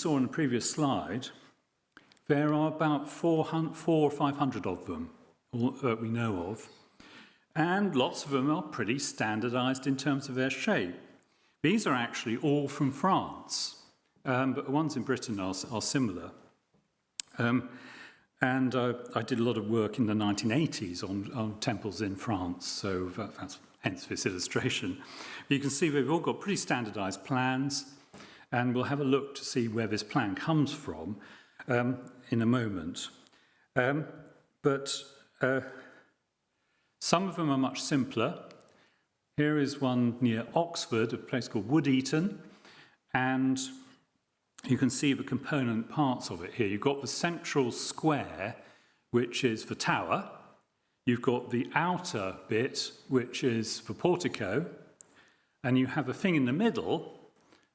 saw in the previous slide, there are about 400 or 500 of them that we know of, and lots of them are pretty standardized in terms of their shape. These are actually all from France, but the ones in Britain are similar. And I did a lot of work in the 1980s on temples in France, so that's hence this illustration. You can see they've all got pretty standardized plans, and we'll have a look to see where this plan comes from in a moment. But some of them are much simpler. Here is one near Oxford, a place called Wood-Eaton, and you can see the component parts of it here. You've got the central square, which is the tower. You've got the outer bit, which is the portico, and you have a thing in the middle,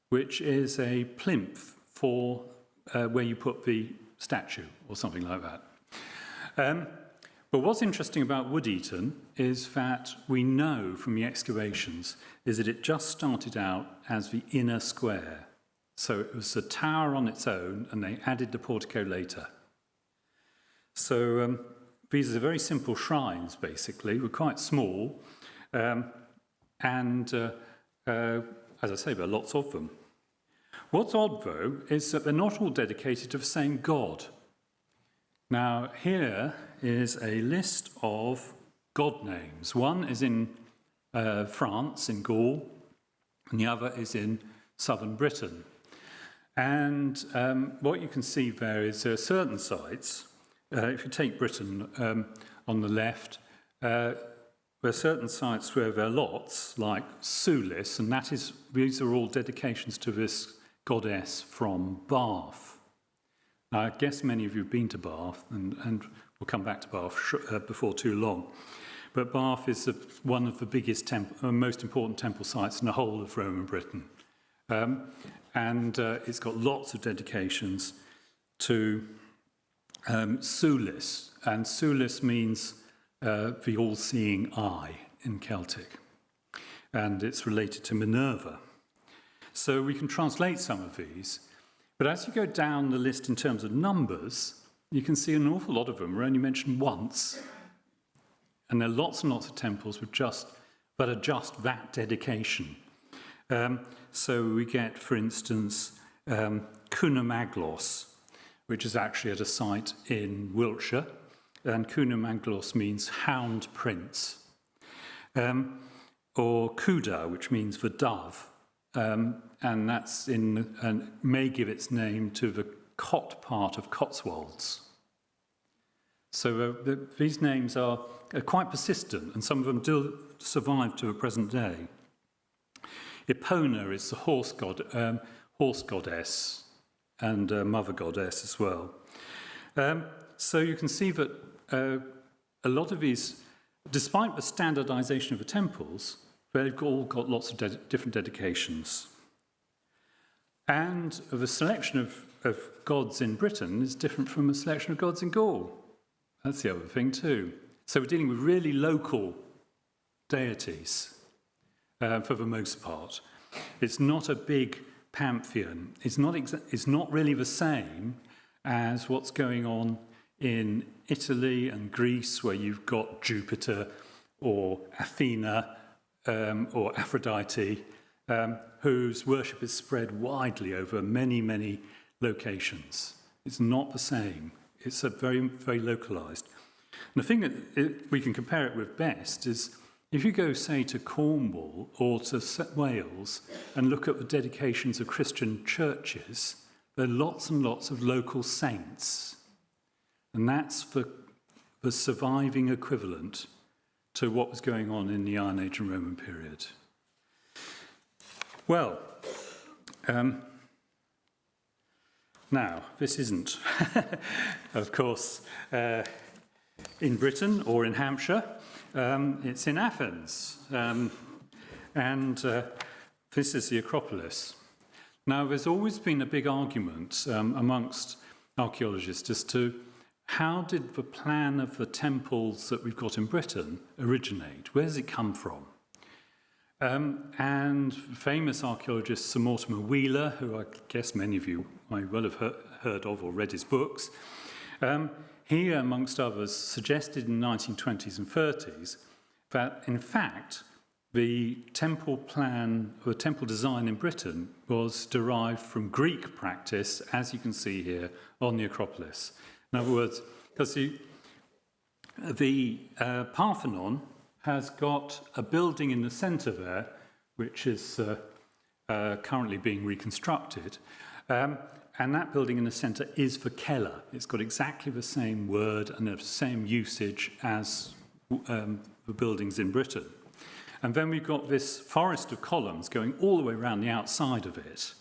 which is a plinth for where you put the statue or something like that. But what's interesting about Wood-Eaton is that we know from the excavations is that it just started out as the inner square. So it was a tower on its own, and they added the portico later. So these are very simple shrines, basically. They're quite small, and as I say, there are lots of them. What's odd, though, is that they're not all dedicated to the same god. Now, here is a list of god names. One is in France, in Gaul, and the other is in southern Britain. And what you can see there is there are certain sites, if you take Britain on the left, there are certain sites where there are lots, like Sulis, and these are all dedications to this goddess from Bath. Now, I guess many of you have been to Bath, and we'll come back to Bath before too long. But Bath is one of the biggest, most important temple sites in the whole of Roman Britain. And it's got lots of dedications to Sulis, and Sulis means the all-seeing eye in Celtic, and it's related to Minerva. So we can translate some of these, but as you go down the list in terms of numbers, you can see an awful lot of them are only mentioned once, and there are lots and lots of temples that are just that dedication. So we get, for instance, Cunimaglos, which is actually at a site in Wiltshire, and Cunimaglos means hound prince, or Cuda, which means the dove, and that's and may give its name to the Cot part of Cotswolds. So these names are quite persistent, and some of them do survive to the present day. Epona is the horse goddess and mother goddess as well. So you can see that a lot of these, despite the standardization of the temples, they've all got lots of different dedications. And the selection of gods in Britain is different from the selection of gods in Gaul. That's the other thing too. So we're dealing with really local deities. For the most part. It's not a big pantheon. It's not really the same as what's going on in Italy and Greece, where you've got Jupiter or Athena or Aphrodite, whose worship is spread widely over many, many locations. It's not the same. It's very, very localized. And the thing that we can compare it with best is if you go, say, to Cornwall or to Wales and look at the dedications of Christian churches, there are lots and lots of local saints. And that's the surviving equivalent to what was going on in the Iron Age and Roman period. Well, now, this isn't, of course, in Britain or in Hampshire. It's in Athens, and this is the Acropolis. Now, there's always been a big argument amongst archaeologists as to how did the plan of the temples that we've got in Britain originate? Where does it come from? And famous archaeologist Sir Mortimer Wheeler, who I guess many of you might well have heard of or read his books, he, amongst others, suggested in the 1920s and 30s that, in fact, the temple plan or temple design in Britain was derived from Greek practice, as you can see here on the Acropolis. In other words, because the Parthenon has got a building in the centre there, which is currently being reconstructed. And that building in the centre is for Keller. It's got exactly the same word and the same usage as the buildings in Britain. And then we've got this forest of columns going all the way around the outside of it.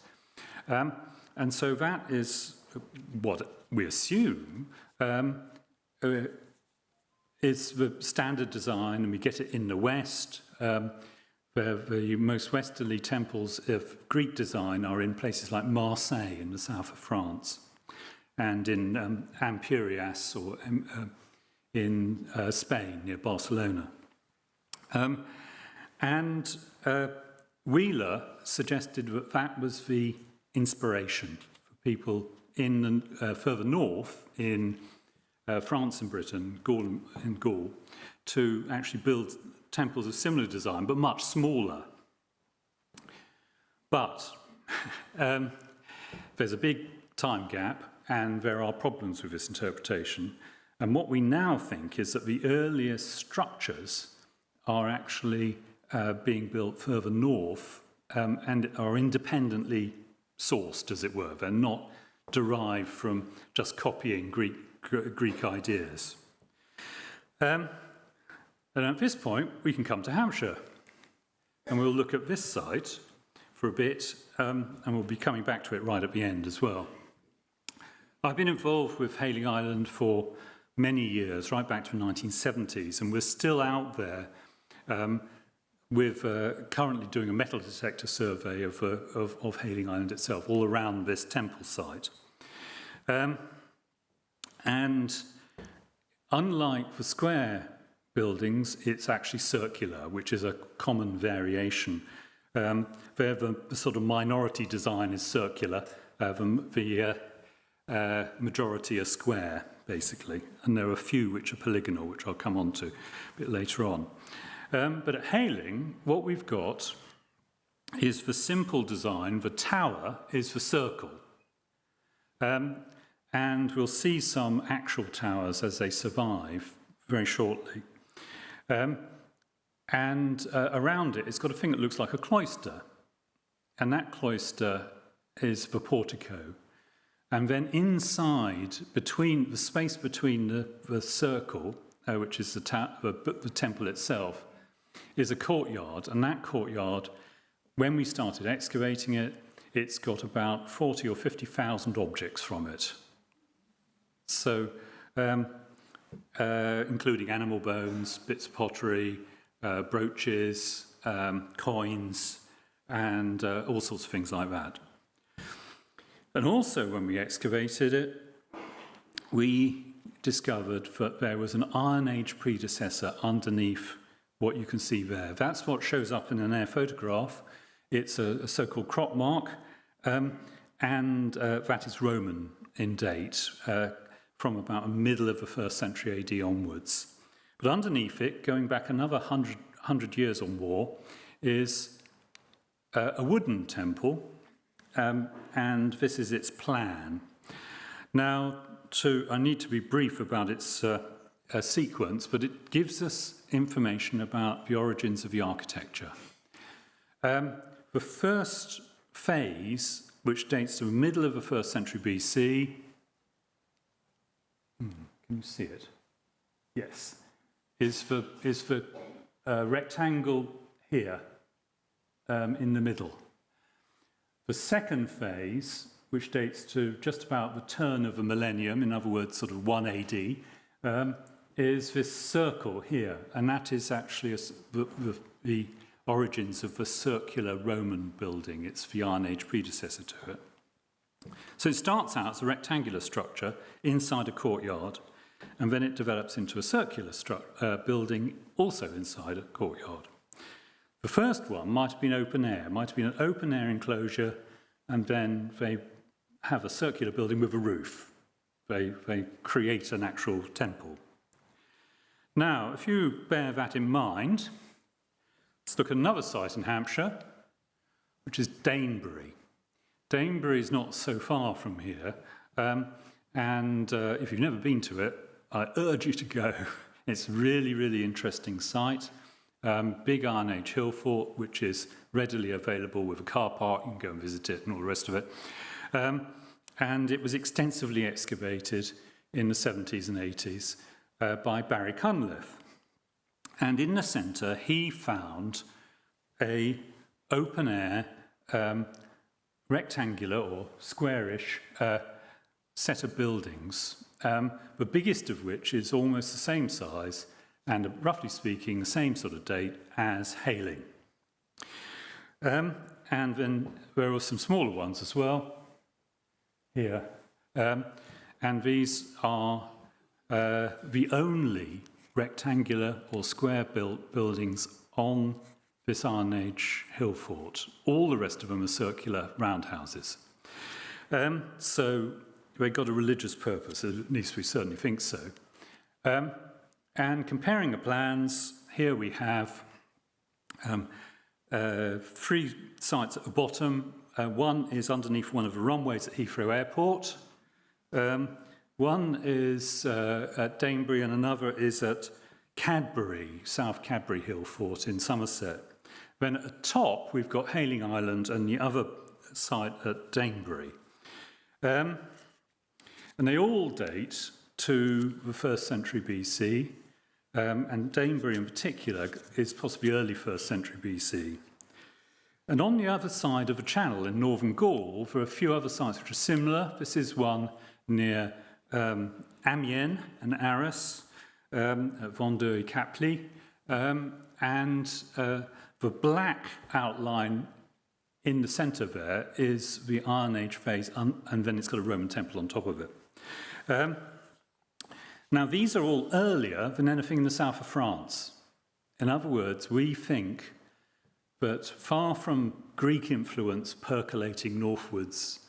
And so that is what we assume is the standard design, and we get it in the West. The most westerly temples of Greek design are in places like Marseille in the south of France, and in Ampurias or in Spain near Barcelona. And Wheeler suggested that that was the inspiration for people in further north in France and Britain, Gaul, to actually build temples of similar design, but much smaller. But there's a big time gap, and there are problems with this interpretation. And what we now think is that the earliest structures are actually being built further north and are independently sourced, as it were. They're not derived from just copying Greek ideas. And at this point, we can come to Hampshire. And we'll look at this site for a bit, and we'll be coming back to it right at the end as well. I've been involved with Hayling Island for many years, right back to the 1970s, and we're still out there with currently doing a metal detector survey of Hayling Island itself, all around this temple site. And unlike the square buildings, it's actually circular, which is a common variation. There the sort of minority design is circular, the majority are square, basically, and there are a few which are polygonal, which I'll come on to a bit later on. But at Hayling, what we've got is the simple design. The tower is the circle. And we'll see some actual towers as they survive very shortly. And around it, it's got a thing that looks like a cloister. And that cloister is the portico. And then inside, between the space between the circle, which is the temple itself, is a courtyard. And that courtyard, when we started excavating it, it's got about 40 or 50,000 objects from it. So, including animal bones, bits of pottery, brooches, coins, and all sorts of things like that. And also, when we excavated it, we discovered that there was an Iron Age predecessor underneath what you can see there. That's what shows up in an air photograph. It's a so-called crop mark, and that is Roman in date, from about the middle of the 1st century AD onwards. But underneath it, going back another 100 years or more, is a wooden temple, and this is its plan. Now, I need to be brief about its sequence, but it gives us information about the origins of the architecture. The first phase, which dates to the middle of the 1st century BC, can you see it? Yes, is the rectangle here in the middle. The second phase, which dates to just about the turn of the millennium, in other words, sort of 1 AD, is this circle here, and that is actually the origins of the circular Roman building. It's the Iron Age predecessor to it. So it starts out as a rectangular structure inside a courtyard, and then it develops into a circular building also inside a courtyard. The first one might have been open air, might have been an open air enclosure, and then they have a circular building with a roof. They create an actual temple. Now, if you bear that in mind, let's look at another site in Hampshire, which is Danebury. Danebury is not so far from here, and if you've never been to it, I urge you to go. It's a really, really interesting site. Big Iron Age hill fort, which is readily available with a car park. You can go and visit it and all the rest of it. And it was extensively excavated in the 70s and 80s by Barry Cunliffe. And in the centre, he found a open-air, rectangular or squarish set of buildings, the biggest of which is almost the same size and, roughly speaking, the same sort of date as Hayling. And then there were some smaller ones as well, here. And these are the only rectangular or square-built buildings on this Iron Age hill fort. All the rest of them are circular roundhouses. So they got a religious purpose, at least we certainly think so. And comparing the plans, here we have 3 sites at the bottom. One is underneath one of the runways at Heathrow Airport. One is at Danebury and another is at Cadbury, South Cadbury Hill Fort in Somerset. Then at the top, we've got Hayling Island and the other site at Danebury. And they all date to the 1st century BC, and Danebury in particular is possibly early 1st century BC. And on the other side of the channel in northern Gaul, there are a few other sites which are similar. This is one near Amiens and Arras, at Vendée-Capli, and the black outline in the centre there is the Iron Age phase, and then it's got a Roman temple on top of it. Now, these are all earlier than anything in the south of France. In other words, we think that far from Greek influence percolating northwards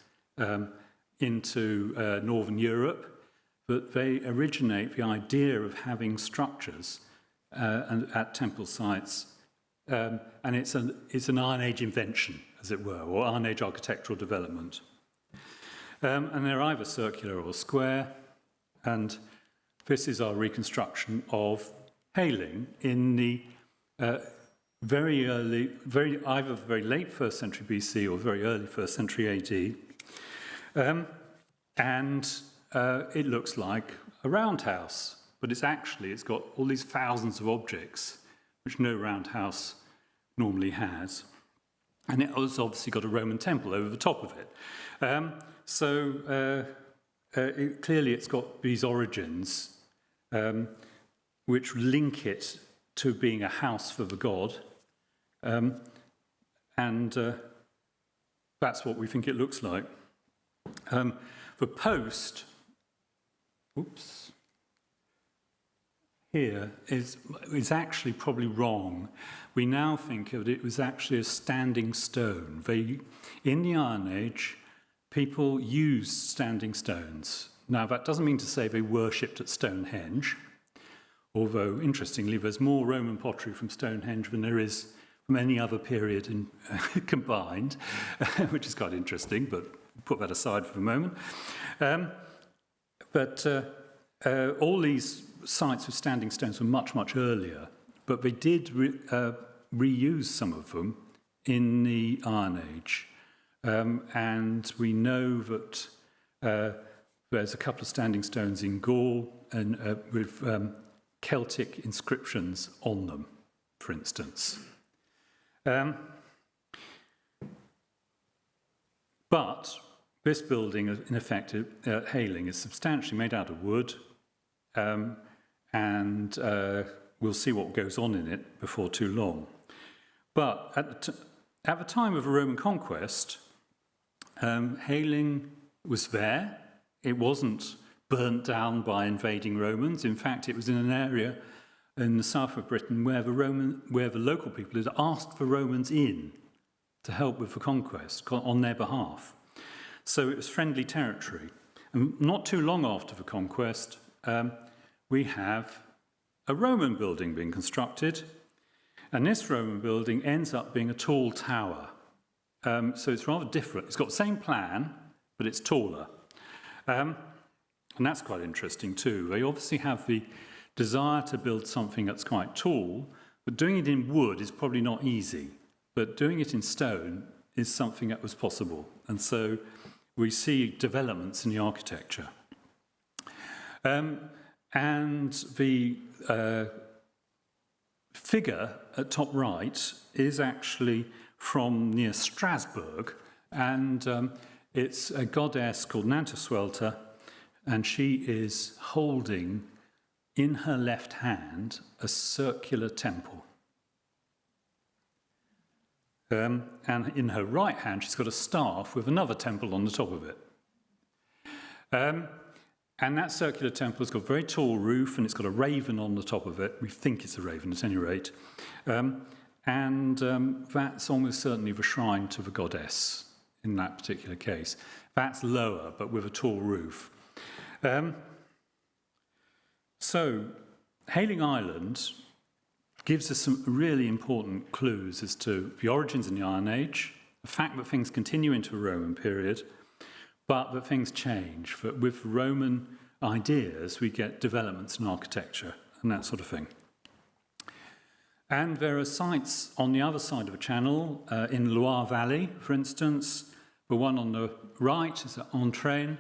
into northern Europe, that they originate the idea of having structures at temple sites, and it's an Iron Age invention, as it were, or Iron Age architectural development. And they're either circular or square, and this is our reconstruction of Hayling in the very early, either very late 1st century BC or very early 1st century AD. And it looks like a roundhouse, but it's got all these thousands of objects, which no roundhouse normally has. And it has obviously got a Roman temple over the top of it. Clearly it's got these origins which link it to being a house for the god. That's what we think it looks like. The post, here is actually probably wrong. We now think that it was actually a standing stone. In the Iron Age, people used standing stones. Now, that doesn't mean to say they worshipped at Stonehenge, although, interestingly, there's more Roman pottery from Stonehenge than there is from any other period combined, which is quite interesting, but put that aside for the moment. All these sites with standing stones were much, much earlier, but they did reuse some of them in the Iron Age. And we know that there's a couple of standing stones in Gaul and with Celtic inscriptions on them, for instance. But this building, in effect, at Hayling, is substantially made out of wood, and we'll see what goes on in it before too long. But at the time of the Roman conquest, Hayling was there. It wasn't burnt down by invading Romans. In fact, it was in an area in the south of Britain where the local people had asked the Romans in to help with the conquest on their behalf. So it was friendly territory. And not too long after the conquest, we have a Roman building being constructed, and this Roman building ends up being a tall tower. So it's rather different. It's got the same plan, but it's taller. And that's quite interesting too. They obviously have the desire to build something that's quite tall, but doing it in wood is probably not easy. But doing it in stone is something that was possible. And so we see developments in the architecture. And the figure at top right is actually from near Strasbourg, and it's a goddess called Romano-Celtic, and she is holding in her left hand a circular temple. And in her right hand, she's got a staff with another temple on the top of it. And that circular temple has got a very tall roof, and it's got a raven on the top of it. We think it's a raven at any rate. That's almost certainly the shrine to the goddess in that particular case. That's lower, but with a tall roof. So Hayling Island gives us some really important clues as to the origins in the Iron Age, the fact that things continue into a Roman period, but that things change. That with Roman ideas, we get developments in architecture and that sort of thing. And there are sites on the other side of the channel, in Loire Valley, for instance. The one on the right is at Entrain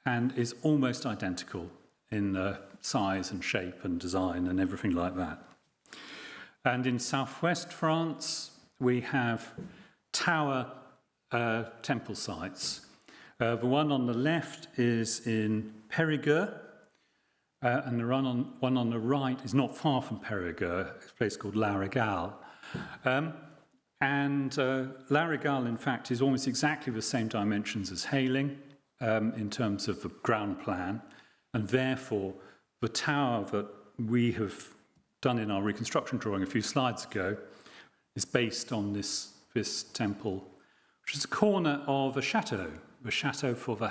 and is almost identical in size and shape and design and everything like that. And in southwest France, we have tower temple sites. The one on the left is in Périgueux, and the one on the right is not far from Périgueux. It's a place called La Régale. La Régale, in fact, is almost exactly the same dimensions as Hayling in terms of the ground plan, and therefore the tower that we have done in our reconstruction drawing a few slides ago is based on this temple, which is a corner of a chateau for the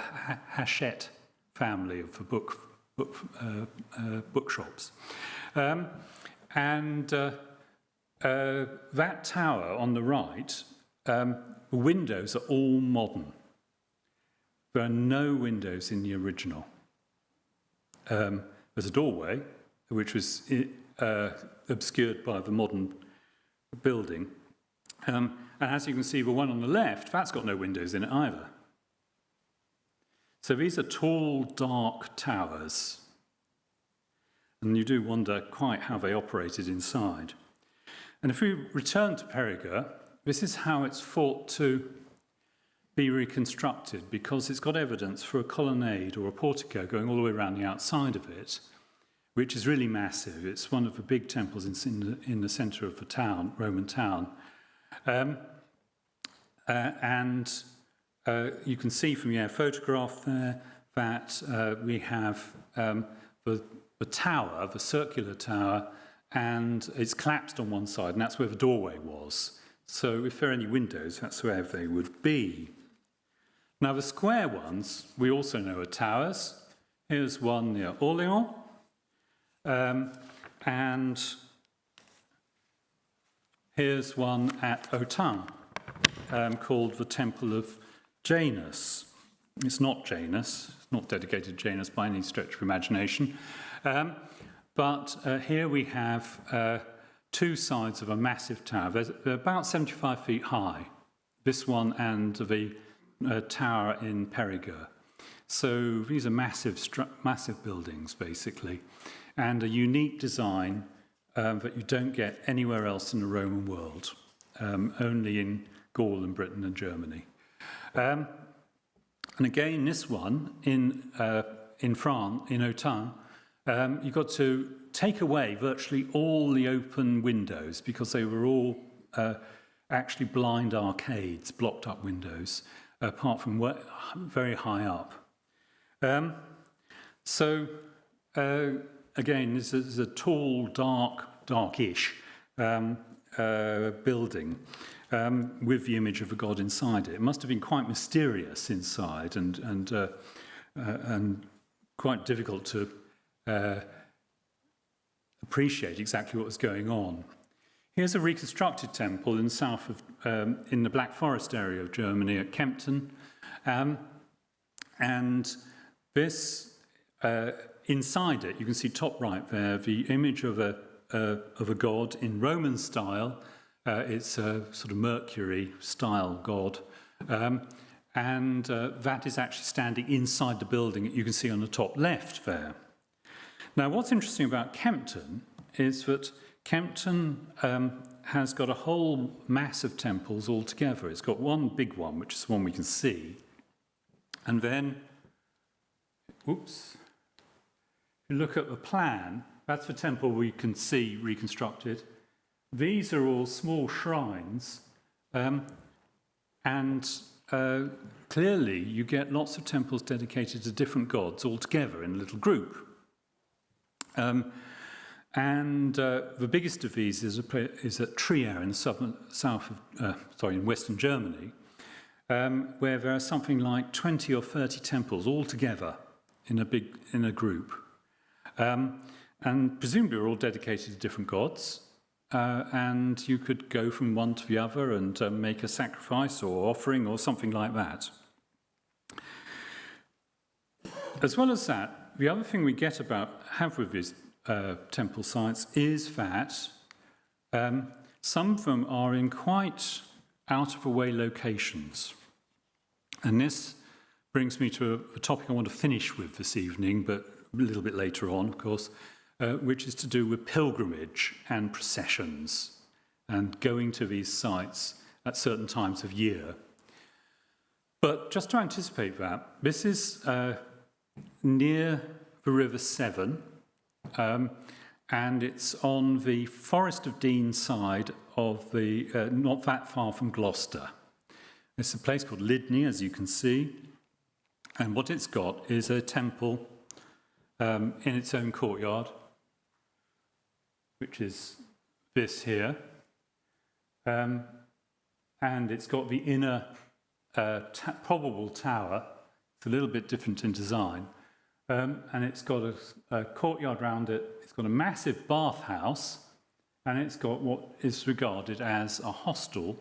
Hachette family of the bookshops. That tower on the right, the windows are all modern. There are no windows in the original. There's a doorway, which was obscured by the modern building. And as you can see, the one on the left, that's got no windows in it either. So these are tall, dark towers. And you do wonder quite how they operated inside. And if we return to Périgueux, this is how it's thought to be reconstructed, because it's got evidence for a colonnade or a portico going all the way around the outside of it, which is really massive. It's one of the big temples in the centre of the town, Roman town. You can see from the air photograph there that we have the tower, the circular tower, and it's collapsed on one side, and that's where the doorway was. So if there are any windows, that's where they would be. Now, the square ones, we also know are towers. Here's one near Orléans, and here's one at Autun, called the Temple of Janus. It's not Janus, it's not dedicated to Janus by any stretch of imagination. But here we have two sides of a massive tower. They're about 75 feet high, this one and the tower in Périgueux. So these are massive buildings, basically, and a unique design that you don't get anywhere else in the Roman world, only in Gaul and Britain and Germany. And again, this one in France, in Autun, you've got to take away virtually all the open windows because they were all actually blind arcades, blocked up windows, apart from very high up. again, this is a tall, darkish building with the image of a god inside it. It must have been quite mysterious inside and quite difficult to appreciate exactly what was going on. Here's a reconstructed temple in the south of, in the Black Forest area of Germany at Kempten, and this inside it, you can see top right there, the image of a god in Roman style. It's a sort of Mercury style god, and that is actually standing inside the building that you can see on the top left there. Now, what's interesting about Kempten is that Kempten has got a whole mass of temples all together. It's got one big one, which is the one we can see, and then, oops, if you look at the plan, that's the temple we can see reconstructed. These are all small shrines, and clearly you get lots of temples dedicated to different gods all together in a little group. The biggest of these is at Trier in the in Western Germany, where there are something like 20 or 30 temples all together in a group, and presumably are all dedicated to different gods. And you could go from one to the other and make a sacrifice or offering or something like that. As well as that, the other thing we have with these temple sites is that some of them are in quite out-of-the-way locations. And this brings me to a topic I want to finish with this evening, but a little bit later on, of course, which is to do with pilgrimage and processions and going to these sites at certain times of year. But just to anticipate that, this is near the River Severn, and it's on the Forest of Dean side of the, not that far from Gloucester. It's a place called Lydney, as you can see, and what it's got is a temple in its own courtyard, which is this here, and it's got the inner probable tower. It's a little bit different in design, and it's got a courtyard around it. It's got a massive bathhouse, and it's got what is regarded as a hostel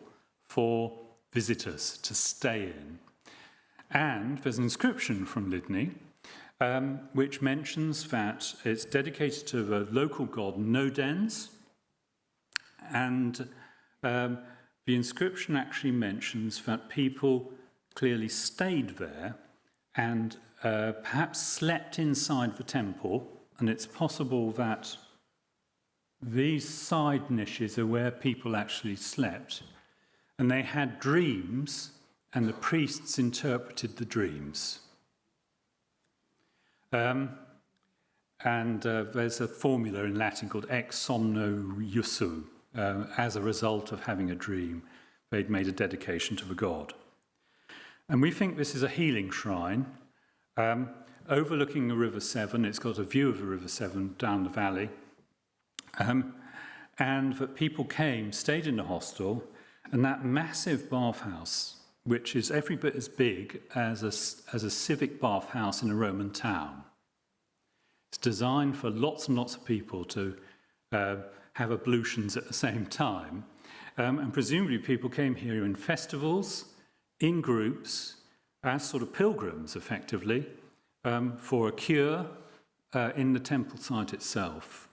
for visitors to stay in. And there's an inscription from Lydney, which mentions that it's dedicated to the local god Nodens, and the inscription actually mentions that people clearly stayed there and perhaps slept inside the temple, and it's possible that these side niches are where people actually slept, and they had dreams, and the priests interpreted the dreams. There's a formula in Latin called ex somno iussu. As a result of having a dream, they'd made a dedication to the god. And we think this is a healing shrine, overlooking the River Severn. It's got a view of the River Severn down the valley. And that people came, stayed in the hostel, and that massive bathhouse, which is every bit as big as a civic bathhouse in a Roman town. It's designed for lots and lots of people to have ablutions at the same time. And presumably people came here in festivals, in groups, as sort of pilgrims, effectively, for a cure in the temple site itself.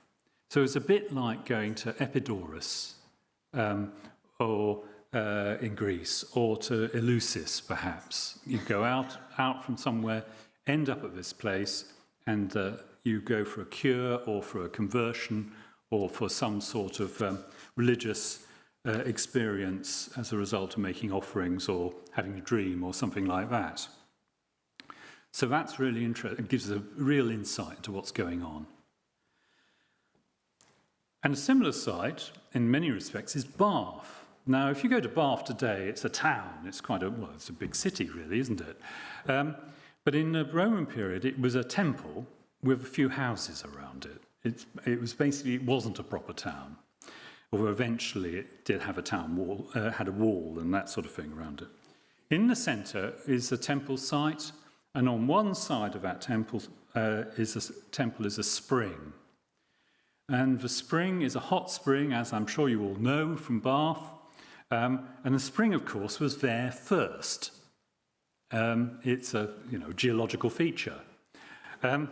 So it's a bit like going to Epidaurus, or in Greece, or to Eleusis, perhaps. You go out from somewhere, end up at this place, and you go for a cure or for a conversion or for some sort of religious experience as a result of making offerings or having a dream or something like that. So that's really interesting. It gives a real insight into what's going on. And a similar site, in many respects, is Bath. Now, if you go to Bath today, it's a town. It's it's a big city, really, isn't it? But in the Roman period, it was a temple with a few houses around it. it wasn't a proper town, although eventually it did have a town wall, had a wall and that sort of thing around it. In the centre is the temple site, and on one side of that temple is a spring. And the spring is a hot spring, as I'm sure you all know from Bath. And the spring, of course, was there first. It's a geological feature. And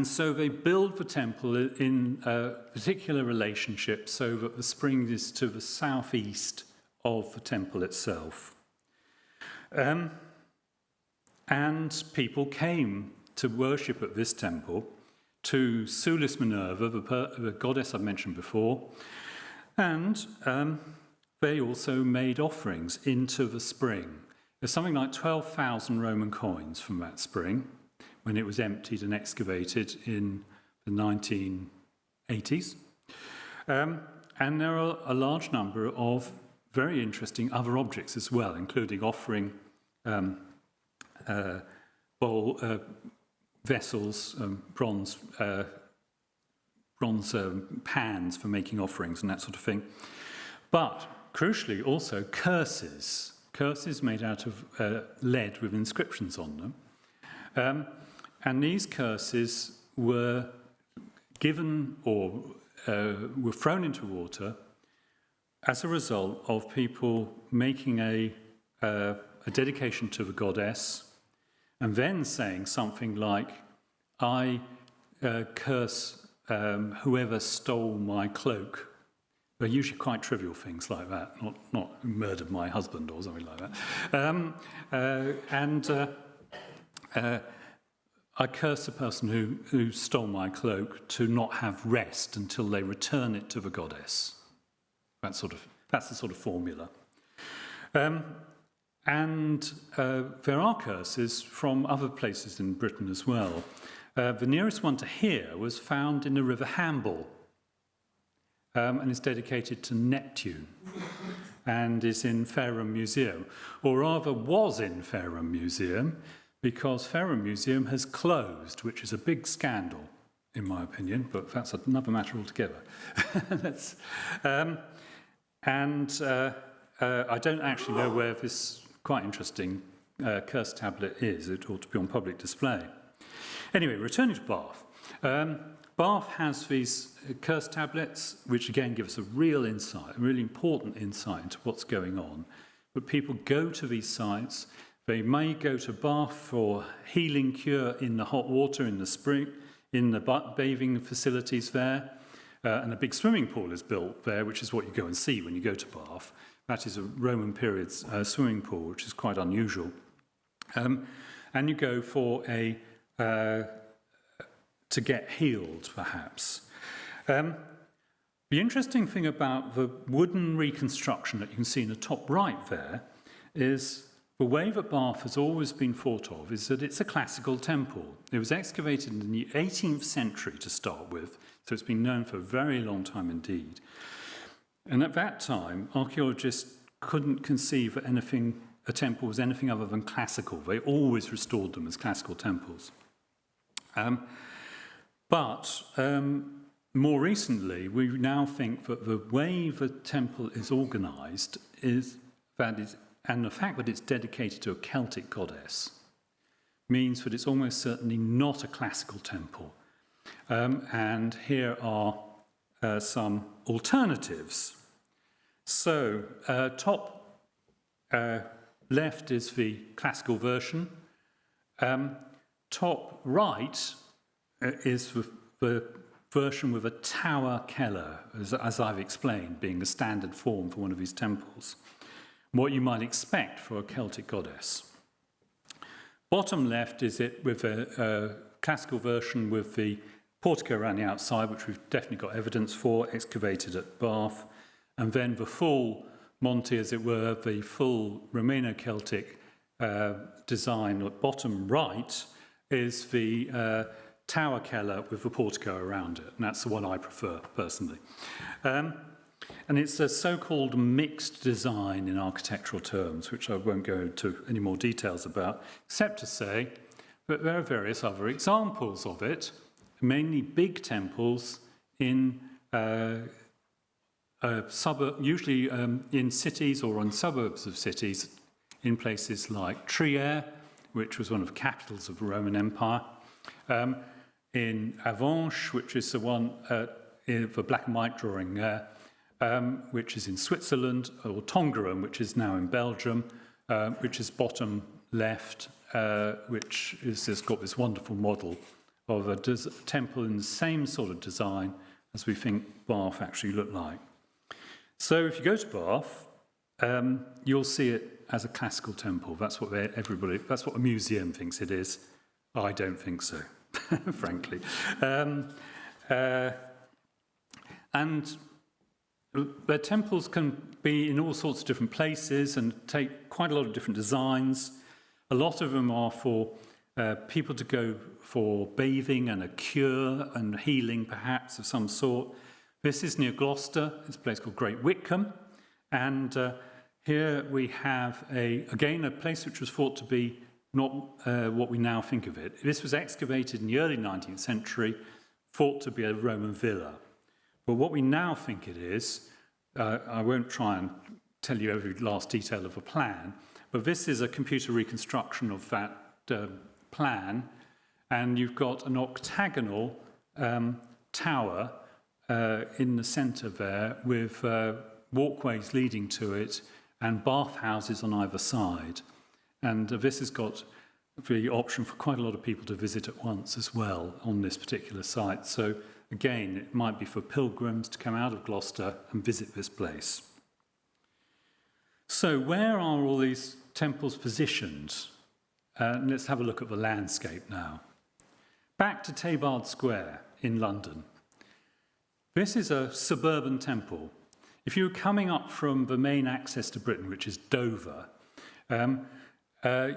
so they build the temple in a particular relationship so that the spring is to the southeast of the temple itself. And people came to worship at this temple to Sulis Minerva, the goddess I've mentioned before, and they also made offerings into the spring. There's something like 12,000 Roman coins from that spring when it was emptied and excavated in the 1980s. And there are a large number of very interesting other objects as well, including offering vessels, bronze pans for making offerings and that sort of thing. But crucially also curses made out of lead with inscriptions on them. And these curses were given or were thrown into water as a result of people making a dedication to the goddess and then saying something like, I curse whoever stole my cloak. They're usually quite trivial things like that, not murdered my husband or something like that. I curse the person who stole my cloak to not have rest until they return it to the goddess. That's the sort of formula. And there are curses from other places in Britain as well. The nearest one to here was found in the River Hamble, and is dedicated to Neptune, and is in Fareham Museum, or rather was in Fareham Museum, because Fareham Museum has closed, which is a big scandal, in my opinion, but that's another matter altogether. I don't actually know where this quite interesting curse tablet is. It ought to be on public display. Anyway, returning to Bath. Bath has these curse tablets, which again give us a real insight, a really important insight into what's going on. But people go to these sites. They may go to Bath for healing cure in the hot water in the spring, in the bathing facilities there. And a big swimming pool is built there, which is what you go and see when you go to Bath. That is a Roman period swimming pool, which is quite unusual. And you go for to get healed, perhaps. The interesting thing about the wooden reconstruction that you can see in the top right there is the way that Bath has always been thought of is that it's a classical temple. It was excavated in the 18th century to start with, so it's been known for a very long time indeed. And at that time, archaeologists couldn't conceive that a temple was anything other than classical. They always restored them as classical temples. But more recently, we now think that the way the temple is organised and the fact that it's dedicated to a Celtic goddess means that it's almost certainly not a classical temple. And here are some alternatives. So, top left is the classical version. Top right is the version with a tower keller, as I've explained, being the standard form for one of these temples. What you might expect for a Celtic goddess. Bottom left is it with a classical version with the portico around the outside, which we've definitely got evidence for, excavated at Bath, and then the full Monty, as it were, the full Romano-Celtic design at bottom right is the tower keller with the portico around it, and that's the one I prefer, personally. And it's a so-called mixed design in architectural terms, which I won't go into any more details about, except to say that there are various other examples of it, mainly big temples in usually in cities or on suburbs of cities, in places like Trier, which was one of the capitals of the Roman Empire, in Avenches, which is the one for black and white drawing there, which is in Switzerland, or Tongeren, which is now in Belgium, which is bottom left, which is just got this wonderful model of a temple in the same sort of design as we think Bath actually looked like. So if you go to Bath, you'll see it as a classical temple. That's what that's what a museum thinks it is. I don't think so, frankly. And the temples can be in all sorts of different places and take quite a lot of different designs. A lot of them are for people to go for bathing and a cure and healing, perhaps, of some sort. This is near Gloucester. It's a place called Great Whitcomb. And here we have, again, a place which was thought to be not what we now think of it. This was excavated in the early 19th century, thought to be a Roman villa. But what we now think it is, I won't try and tell you every last detail of a plan, but this is a computer reconstruction of that plan, and you've got an octagonal tower in the centre there with walkways leading to it and bathhouses on either side. And this has got the option for quite a lot of people to visit at once as well on this particular site. So again, it might be for pilgrims to come out of Gloucester and visit this place. So where are all these temples positioned? Let's have a look at the landscape now. Back to Tabard Square in London. This is a suburban temple. If you were coming up from the main access to Britain, which is Dover,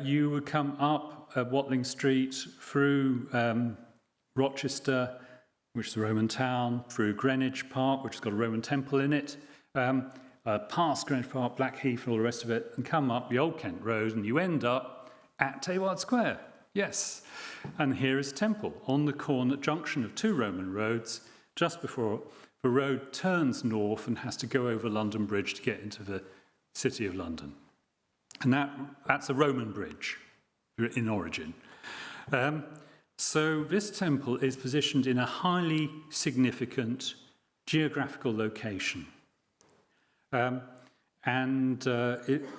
you would come up Watling Street through Rochester, which is a Roman town, through Greenwich Park, which has got a Roman temple in it, past Greenwich Park, Blackheath, and all the rest of it, and come up the Old Kent Road, and you end up at Tabard Square. Yes. And here is a temple on the corner junction of two Roman roads, just before the road turns north and has to go over London Bridge to get into the City of London. And that's a Roman bridge in origin. So this temple is positioned in a highly significant geographical location. It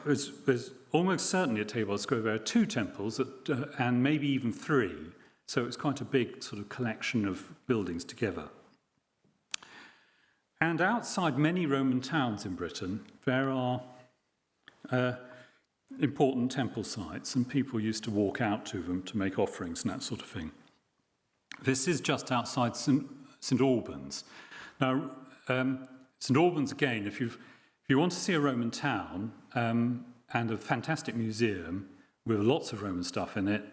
was almost certainly at Tabard Square there are two temples and maybe even three. So it's quite a big sort of collection of buildings together. And outside many Roman towns in Britain, there are important temple sites, and people used to walk out to them to make offerings and that sort of thing. This is just outside St Albans. Now, St Albans, again, if you want to see a Roman town and a fantastic museum with lots of Roman stuff in it,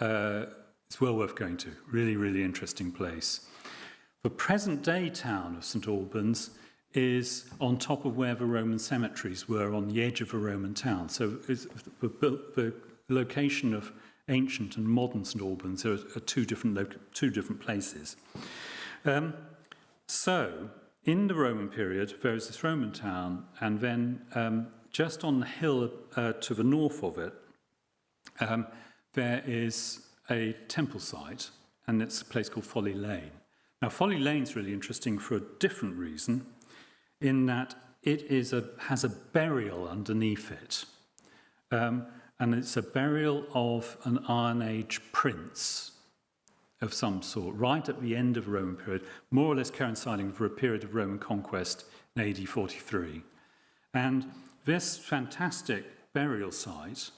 it's well worth going to. Really, really interesting place. The present-day town of St Albans is on top of where the Roman cemeteries were on the edge of a Roman town. So the location of ancient and modern St Albans are two different places. So in the Roman period, there is this Roman town, and then just on the hill to the north of it, there is a temple site, and it's a place called Folly Lane. Now, Folly Lane's really interesting for a different reason, in that it has a burial underneath it. And it's a burial of an Iron Age prince of some sort, right at the end of the Roman period, more or less coinciding with a period of Roman conquest in AD 43. And this fantastic burial site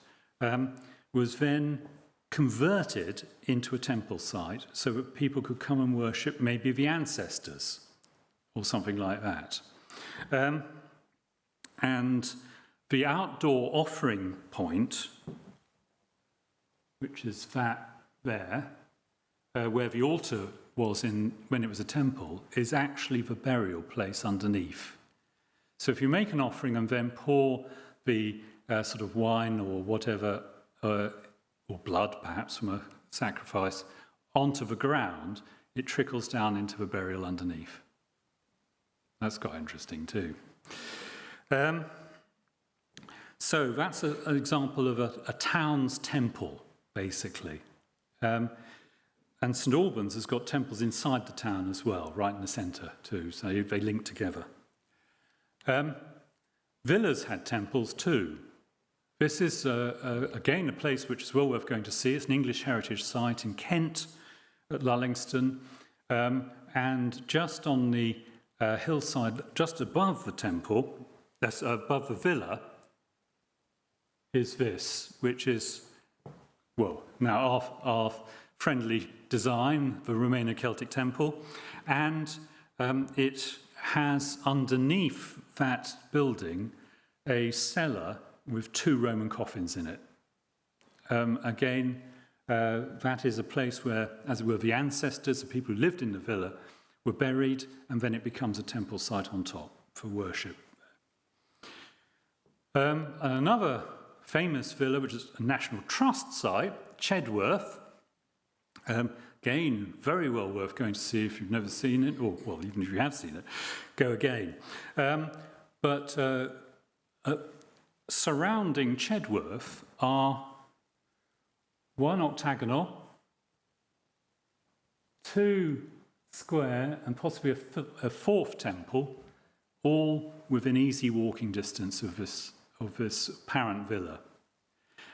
was then converted into a temple site so that people could come and worship maybe the ancestors or something like that. And the outdoor offering point, which is that there, where the altar was when it was a temple, is actually the burial place underneath. So if you make an offering and then pour the sort of wine or whatever, or blood perhaps from a sacrifice, onto the ground, it trickles down into the burial underneath. That's quite interesting too. So that's an example of a town's temple, basically. And St Albans has got temples inside the town as well, right in the centre too, so they link together. Villas had temples too. This is, again, a place which is well worth going to see. It's an English heritage site in Kent at Lullingston, and just on the hillside, just above the temple, that's above the villa, is this, which is, well, now our friendly design, the Romano-Celtic temple, and it has underneath that building a cellar with 2 Roman coffins in it. Again, that is a place where, as it were, the ancestors, the people who lived in the villa, were buried, and then it becomes a temple site on top for worship. Another famous villa, which is a National Trust site, Chedworth. Again, very well worth going to see if you've never seen it, or, well, even if you have seen it, go again. But surrounding Chedworth are 1 octagonal, 2 square, and possibly a 4th temple, all within easy walking distance of this parent villa.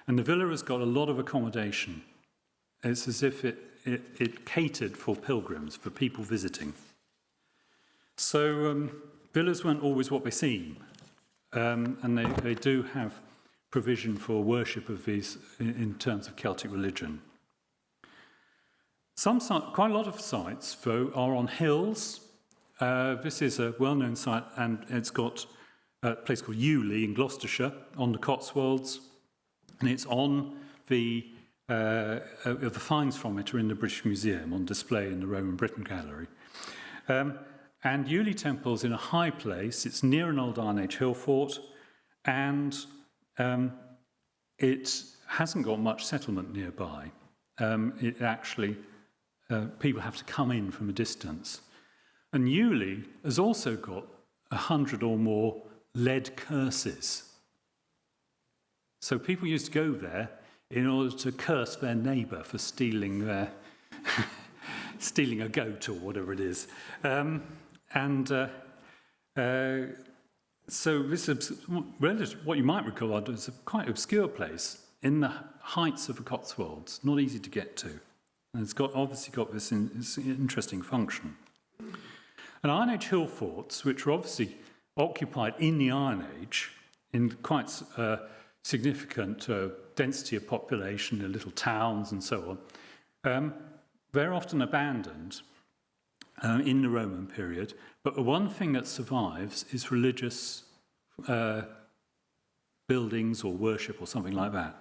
And the villa has got a lot of accommodation. It's as if it catered for pilgrims, for people visiting. So villas weren't always what they seem, and they do have provision for worship of these in terms of Celtic religion. Quite a lot of sites, though, are on hills. This is a well-known site, and it's got a place called Ewley in Gloucestershire on the Cotswolds, and it's on the finds from it are in the British Museum on display in the Roman Britain Gallery. And Ewley Temple's in a high place. It's near an old Iron Age hill fort, and it hasn't got much settlement nearby. It actually, people have to come in from a distance. And Ewley has also got 100 or more lead curses. So people used to go there in order to curse their neighbour for stealing stealing a goat or whatever it is. So this is what you might regard as a quite obscure place in the heights of the Cotswolds, not easy to get to. And it's obviously got this interesting function. And Iron Age hill forts, which were obviously occupied in the Iron Age, in quite significant density of population, in little towns and so on, they're often abandoned in the Roman period. But the one thing that survives is religious buildings or worship or something like that.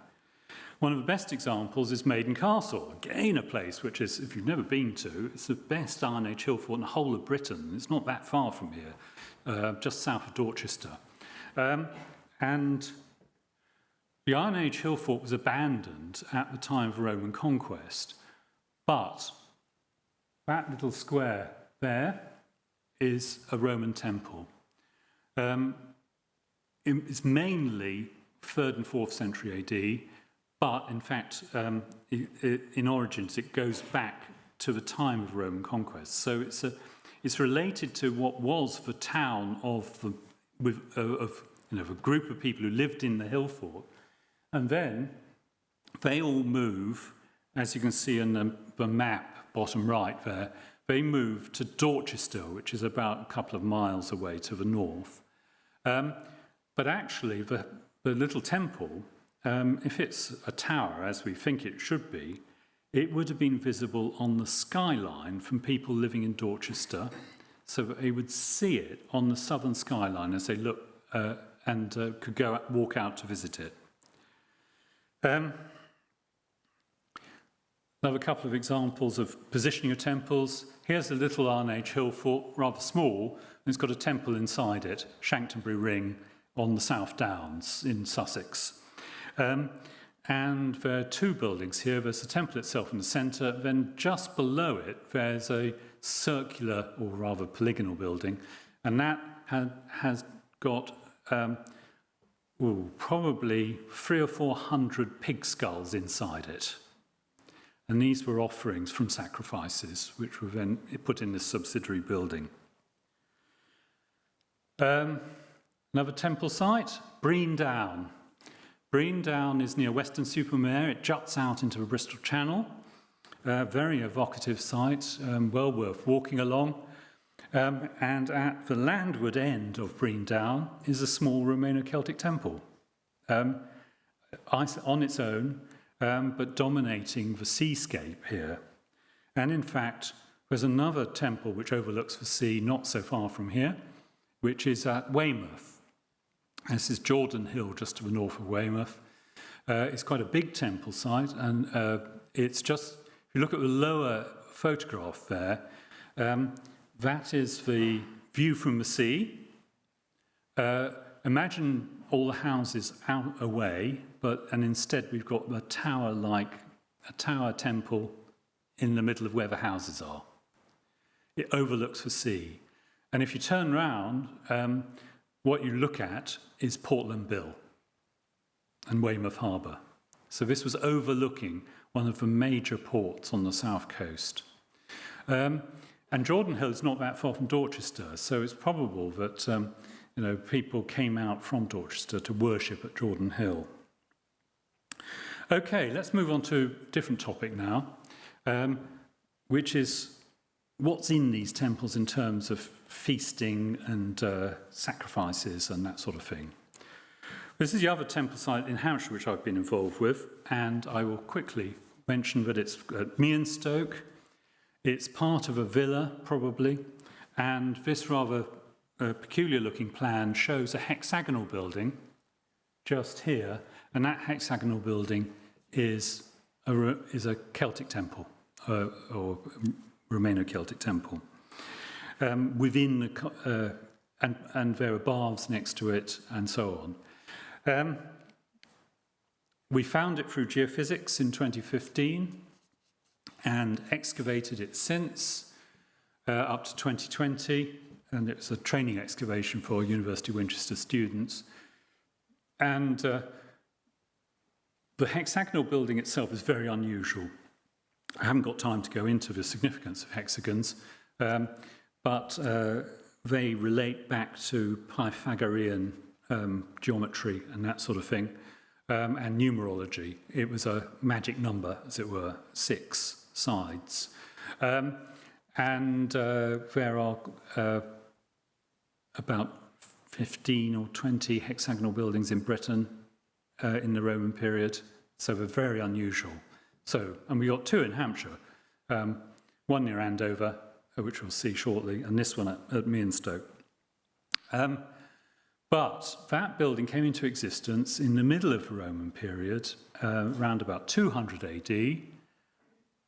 One of the best examples is Maiden Castle, again a place which is, if you've never been to, it's the best Iron Age hill fort in the whole of Britain. It's not that far from here, just south of Dorchester. And the Iron Age hill fort was abandoned at the time of Roman conquest, but that little square there is a Roman temple. It's mainly 3rd and 4th century AD, but in fact, in origins, it goes back to the time of Roman conquest. So it's related to what was the town of a group of people who lived in the hill fort, and then they all move, as you can see in the map, bottom right there. They moved to Dorchester, which is about a couple of miles away to the north. But actually, the little temple, if it's a tower, as we think it should be, it would have been visible on the skyline from people living in Dorchester, so that they would see it on the southern skyline as they look and could walk out to visit it. Another couple of examples of positioning of temples. Here's a little Iron Age hill fort, rather small, and it's got a temple inside it, Shanktonbury Ring, on the South Downs in Sussex. and there are two buildings here. There's the temple itself in the centre, then just below it there's a circular, or rather polygonal building, and that has got probably 300 or 400 pig skulls inside it. And these were offerings from sacrifices, which were then put in this subsidiary building. Another temple site, Breen Down. Breen Down is near Weston-super-Mare. It juts out into the Bristol Channel. Very evocative site, well worth walking along. And at the landward end of Breen Down is a small Romano-Celtic temple on its own, but dominating the seascape here. And in fact, there's another temple which overlooks the sea not so far from here, which is at Weymouth. This is Jordan Hill, just to the north of Weymouth. It's quite a big temple site, and it's just, if you look at the lower photograph there, that is the view from the sea. Imagine all the houses out away, and instead we've got a tower temple in the middle of where the houses are. It overlooks the sea. And if you turn round, what you look at is Portland Bill and Weymouth Harbour. So this was overlooking one of the major ports on the south coast. And Jordan Hill is not that far from Dorchester, so it's probable that people came out from Dorchester to worship at Jordan Hill. Okay, let's move on to a different topic now, which is what's in these temples in terms of feasting and sacrifices and that sort of thing. This is the other temple site in Hampshire which I've been involved with, and I will quickly mention that it's at Meanstoke. It's part of a villa, probably, and this rather peculiar-looking plan shows a hexagonal building just here, and that hexagonal building is a Celtic temple, or Romano-Celtic temple. Within the and there are baths next to it, and so on. We found it through geophysics in 2015 and excavated it since up to 2020, and it was a training excavation for University of Winchester students. And the hexagonal building itself is very unusual. I haven't got time to go into the significance of hexagons, but they relate back to Pythagorean geometry and that sort of thing, and numerology. It was a magic number, as it were, 6 sides. And there are about 15 or 20 hexagonal buildings in Britain in the Roman period, so they're very unusual. And we got 2 in Hampshire, one near Andover, which we'll see shortly, and this one at Meanstoke. But that building came into existence in the middle of the Roman period, around about 200 AD.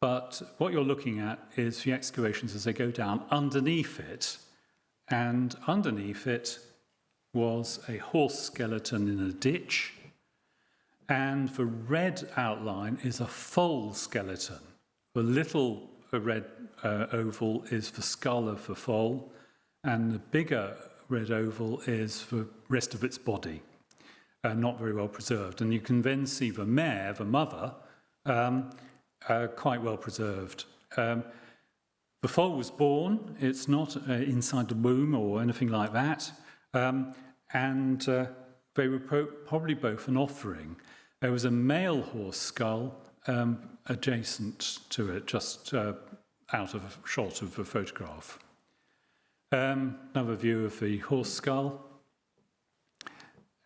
But what you're looking at is the excavations as they go down underneath it, and underneath it was a horse skeleton in a ditch, and the red outline is a foal skeleton. The little red oval is the skull of the foal, and the bigger red oval is the rest of its body, not very well preserved. And you can then see the mare, the mother, quite well preserved. The foal was born, it's not inside the womb or anything like that, and they were probably both an offering. There was a male horse skull adjacent to it, just out of a shot of the photograph. Another view of the horse skull.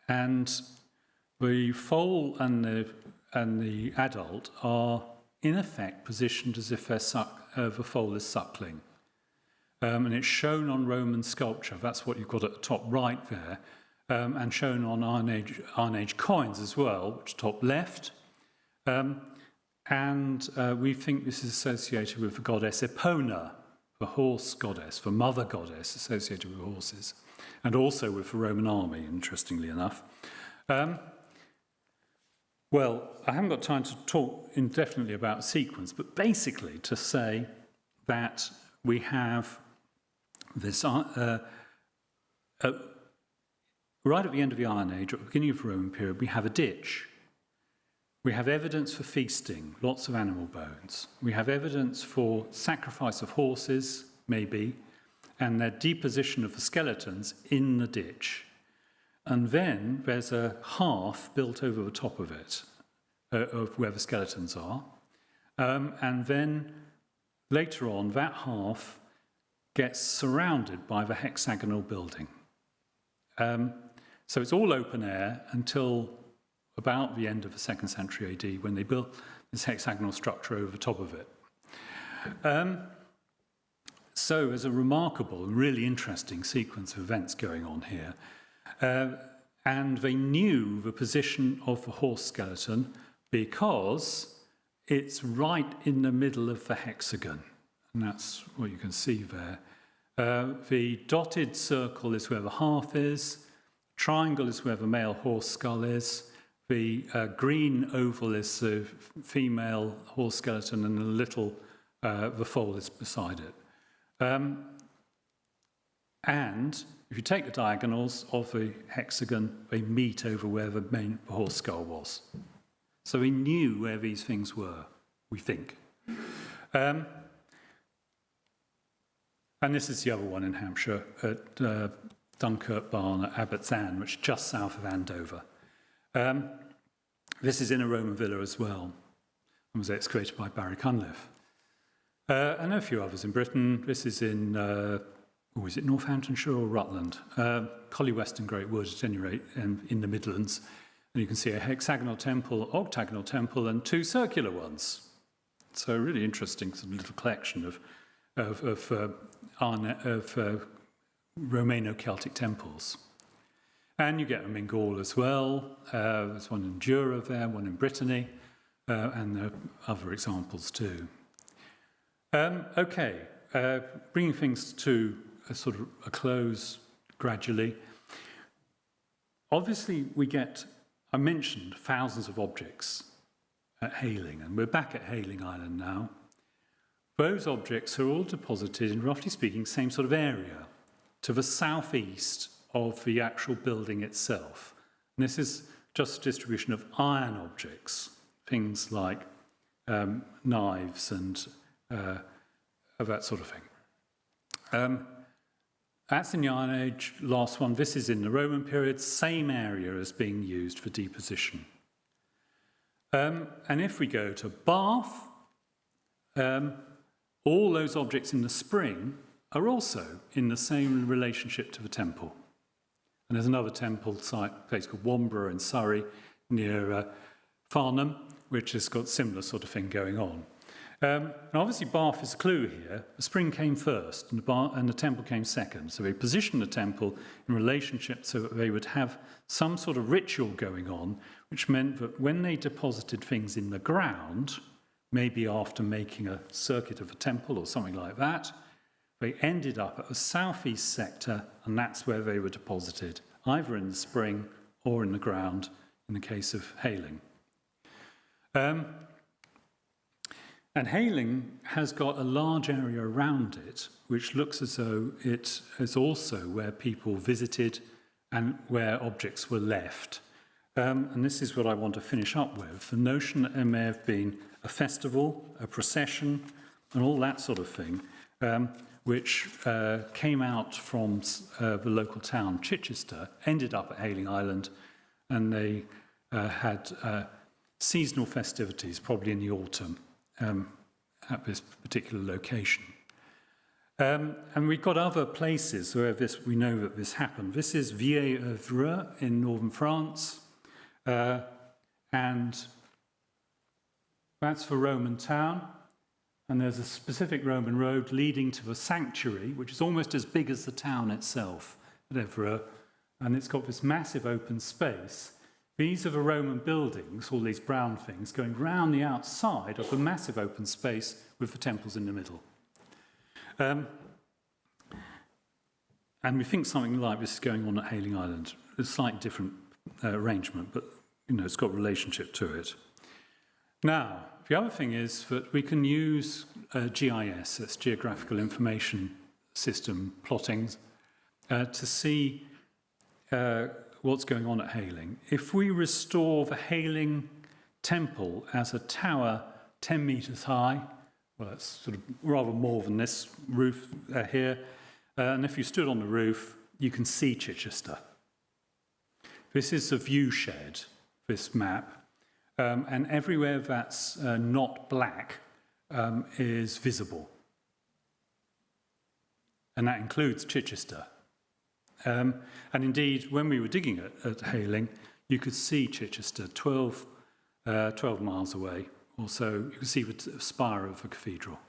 And the foal and the adult are, in effect, positioned as if the foal is suckling. And it's shown on Roman sculpture. That's what you've got at the top right there. And shown on Iron Age coins as well, which top left. And we think this is associated with the goddess Epona, the horse goddess, the mother goddess associated with horses, and also with the Roman army, interestingly enough. Well, I haven't got time to talk indefinitely about sequence, but basically to say that we have this, right at the end of the Iron Age, at the beginning of the Roman period, we have a ditch. We have evidence for feasting, lots of animal bones. We have evidence for sacrifice of horses, maybe, and their deposition of the skeletons in the ditch. And then there's a half built over the top of it, of where the skeletons are. And then later on, that half gets surrounded by the hexagonal building. So it's all open air until about the end of the 2nd century AD, when they built this hexagonal structure over the top of it. So there's a remarkable and really interesting sequence of events going on here. And they knew the position of the horse skeleton because it's right in the middle of the hexagon. And that's what you can see there. The dotted circle is where the half is. Triangle is where the male horse skull is. The green oval is the female horse skeleton, and the foal is beside it. And if you take the diagonals of the hexagon, they meet over where the main horse skull was. So we knew where these things were, we think. And this is the other one in Hampshire, at Dunkirk Barn at Abbott's Ann, which is just south of Andover. This is in a Roman villa as well, and was excavated by Barry Cunliffe. And a few others in Britain. This is in, is it Northamptonshire or Rutland? Collie Weston Great Wood, at any rate, in the Midlands. And you can see a hexagonal temple, octagonal temple, and 2 circular ones. So a really interesting sort of little collection of Romano-Celtic temples. And you get them in Gaul as well. There's one in Jura there, one in Brittany, and there are other examples too. Bringing things to a sort of a close gradually. Obviously, I mentioned thousands of objects at Hayling, and we're back at Hayling Island now. Those objects are all deposited in, roughly speaking, same sort of area to the southeast of the actual building itself. And this is just a distribution of iron objects, things like knives and that sort of thing. That's in the Iron Age, last one. This is in the Roman period, same area as being used for deposition. And if we go to Bath, all those objects in the spring are also in the same relationship to the temple. And there's another temple site, a place called Wamborough in Surrey, near Farnham, which has got similar sort of thing going on. And obviously Bath is a clue here. The spring came first and the temple came second. So they positioned the temple in relationship so that they would have some sort of ritual going on, which meant that when they deposited things in the ground, maybe after making a circuit of a temple or something like that, they ended up at the southeast sector, and that's where they were deposited, either in the spring or in the ground, in the case of Hayling. And Hayling has got a large area around it, which looks as though it is also where people visited and where objects were left. And this is what I want to finish up with, the notion that there may have been a festival, a procession, and all that sort of thing, which came out from the local town, Chichester, ended up at Hayling Island, and they had seasonal festivities, probably in the autumn, at this particular location. And we've got other places where we know that this happened. This is Villers-Evreux in northern France, and that's the Roman town. And there's a specific Roman road leading to the sanctuary, which is almost as big as the town itself, at Evreux, and it's got this massive open space. These are the Roman buildings, all these brown things, going round the outside of a massive open space with the temples in the middle. And we think something like this is going on at Hayling Island. It's a slightly different arrangement, but it's got relationship to it. Now, the other thing is that we can use GIS, that's Geographical Information System plottings, to see what's going on at Hayling. If we restore the Hayling Temple as a tower 10 metres high, well, that's sort of rather more than this roof here, and if you stood on the roof, you can see Chichester. This is a view shed, this map, and everywhere that's not black is visible. And that includes Chichester. And indeed, when we were digging at Hayling, you could see Chichester 12 miles away, or so. You could see the spire of the cathedral.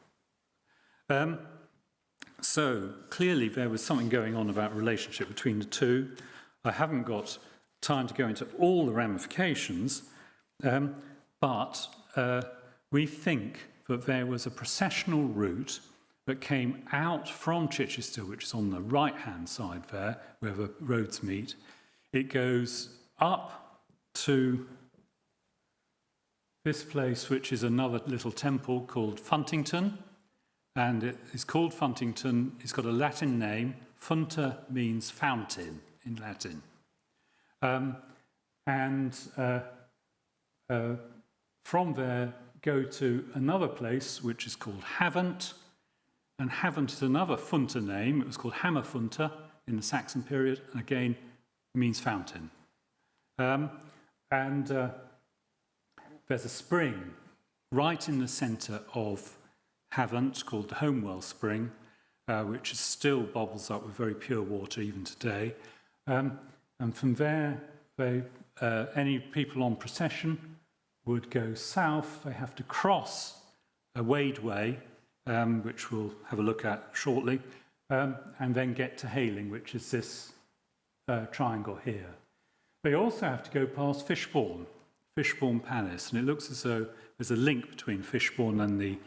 So clearly there was something going on about relationship between the two. I haven't got time to go into all the ramifications, but we think that there was a processional route that came out from Chichester, which is on the right-hand side there, where the roads meet. It goes up to this place, which is another little temple called Funtington, and it is called Funtington. It's got a Latin name. Funta means fountain in Latin. From there, go to another place, which is called Havant, and Havant is another Funta name. It was called Hammerfunta in the Saxon period, and again, means fountain. There's a spring right in the centre of Havant called the Homewell Spring, which still bubbles up with very pure water even today. And from there, any people on procession would go south. They have to cross a wadeway, which we'll have a look at shortly, and then get to Hayling, which is this triangle here. They also have to go past Fishbourne Palace, and it looks as though there's a link between Fishbourne and the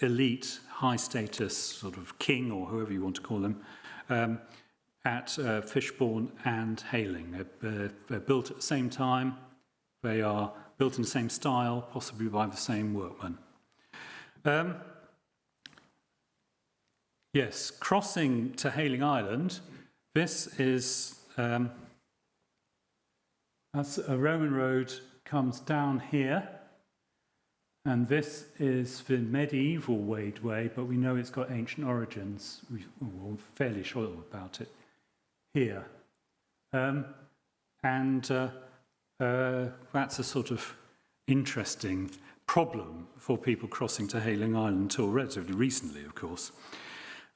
elite, high-status sort of king, or whoever you want to call them, at Fishbourne and Hayling. They're built at the same time. They are built in the same style, possibly by the same workman. Yes, crossing to Hayling Island, this is that's a Roman road, comes down here, and this is the medieval wadeway, but we know it's got ancient origins. We're fairly sure about it here. That's a sort of interesting problem for people crossing to Hayling Island until relatively recently, of course.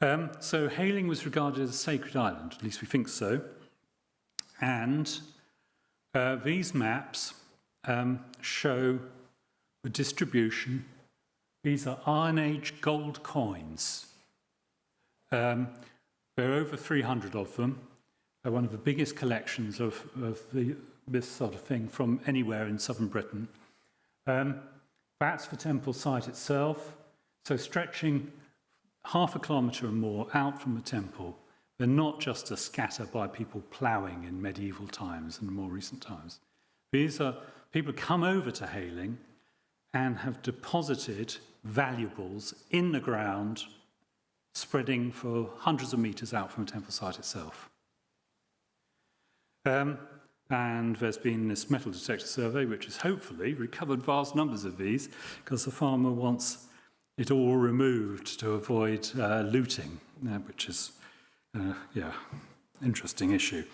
So Hayling was regarded as a sacred island, at least we think so. And these maps show the distribution. These are Iron Age gold coins. There are over 300 of them. They're one of the biggest collections of this sort of thing from anywhere in southern Britain. That's the temple site itself. So stretching half a kilometre or more out from the temple, they're not just a scatter by people ploughing in medieval times and more recent times. These are people who come over to Hayling and have deposited valuables in the ground, spreading for hundreds of metres out from the temple site itself. And there's been this metal detector survey, which has hopefully recovered vast numbers of these, because the farmer wants it all removed to avoid looting, which is, interesting issue.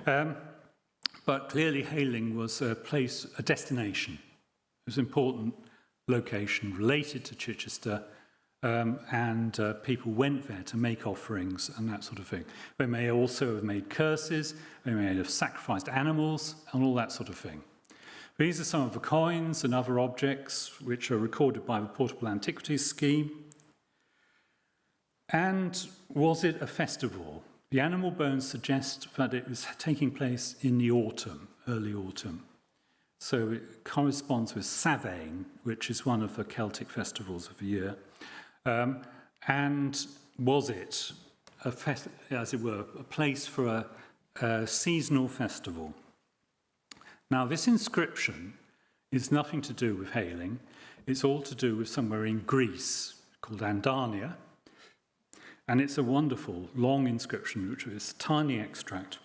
But clearly Hayling was a place, a destination. It was an important location related to Chichester, and people went there to make offerings and that sort of thing. They may also have made curses, they may have sacrificed animals and all that sort of thing. These are some of the coins and other objects which are recorded by the Portable Antiquities Scheme. And was it a festival? The animal bones suggest that it was taking place in the autumn, early autumn. So it corresponds with Samhain, which is one of the Celtic festivals of the year. And was it, as it were, a place for a seasonal festival? Now, this inscription is nothing to do with hailing. It's all to do with somewhere in Greece called Andania. And it's a wonderful, long inscription, which is a tiny extract.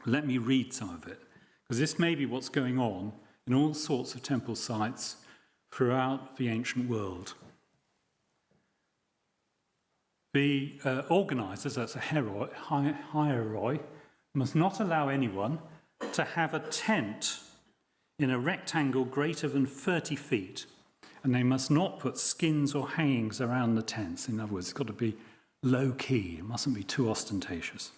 Let me read some of it, because this may be what's going on in all sorts of temple sites throughout the ancient world. The organisers, that's a hieroi, must not allow anyone to have a tent in a rectangle greater than 30 feet, and they must not put skins or hangings around the tents. In other words, it's got to be low-key, it mustn't be too ostentatious.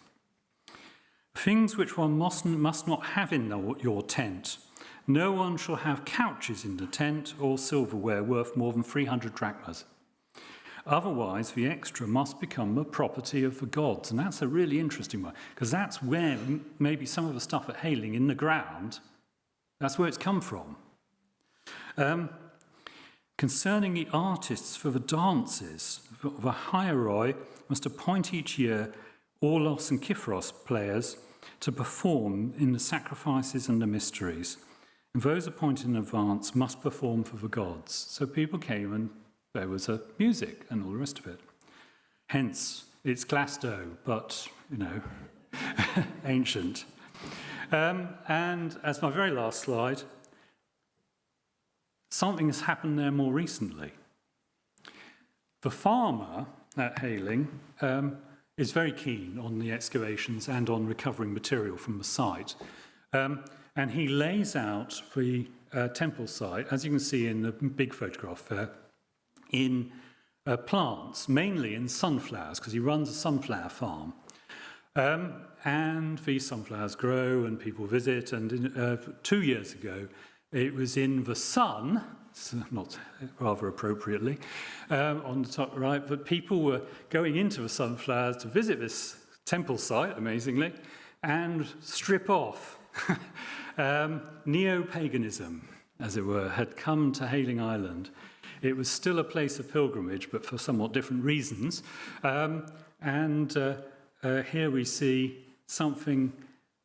Things which one must not have in your tent. No one shall have couches in the tent or silverware worth more than 300 drachmas. Otherwise, the extra must become the property of the gods. And that's a really interesting one, because that's where maybe some of the stuff at hailing in the ground, that's where it's come from. Concerning the artists for the dances, the hieroi must appoint each year Orlos and Kyphros players to perform in the sacrifices and the mysteries. And those appointed in advance must perform for the gods. So people came and there was a music and all the rest of it. Hence, it's Glasto, but, ancient. And as my very last slide, something has happened there more recently. The farmer at Hailing is very keen on the excavations and on recovering material from the site. And he lays out the temple site, as you can see in the big photograph there, in plants, mainly in sunflowers, because he runs a sunflower farm. And these sunflowers grow and people visit. And 2 years ago, it was in the sun, not rather appropriately, on the top right, but people were going into the sunflowers to visit this temple site, amazingly, and strip off. Neo-paganism, as it were, had come to Hailing Island. It was still a place of pilgrimage, but for somewhat different reasons. Here we see something,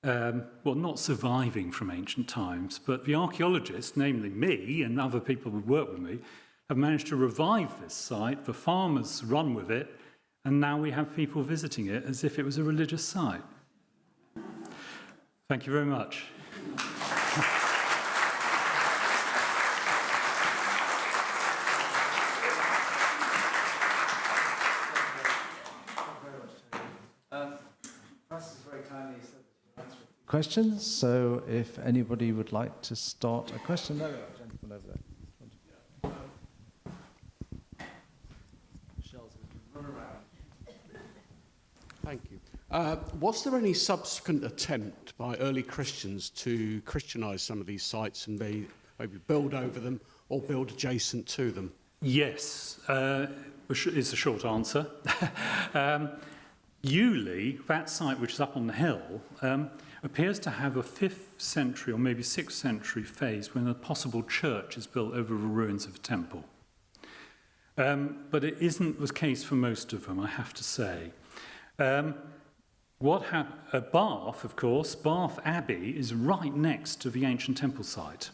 not surviving from ancient times, but the archaeologists, namely me and other people who work with me, have managed to revive this site. The farmers run with it, and now we have people visiting it as if it was a religious site. Thank you very much. Questions, so if anybody would like to start a question. No, gentleman over there. Thank you. Was there any subsequent attempt by early Christians to Christianise some of these sites and maybe build over them or build adjacent to them? Yes, is the short answer. Ely, that site which is up on the hill, appears to have a 5th century or maybe 6th century phase when a possible church is built over the ruins of a temple. But it isn't the case for most of them, I have to say. Bath, of course, Bath Abbey is right next to the ancient temple site.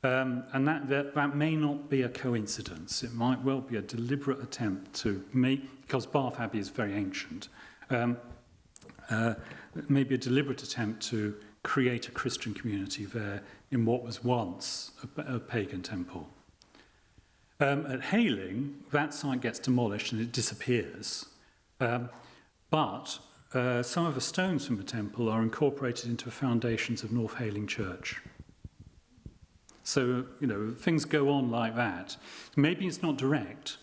And that may not be a coincidence. It might well be a deliberate attempt to make, because Bath Abbey is very ancient, maybe a deliberate attempt to create a Christian community there in what was once a pagan temple. At Hailing, that site gets demolished and it disappears. But some of the stones from the temple are incorporated into the foundations of North Hailing Church. So, things go on like that. Maybe it's not direct.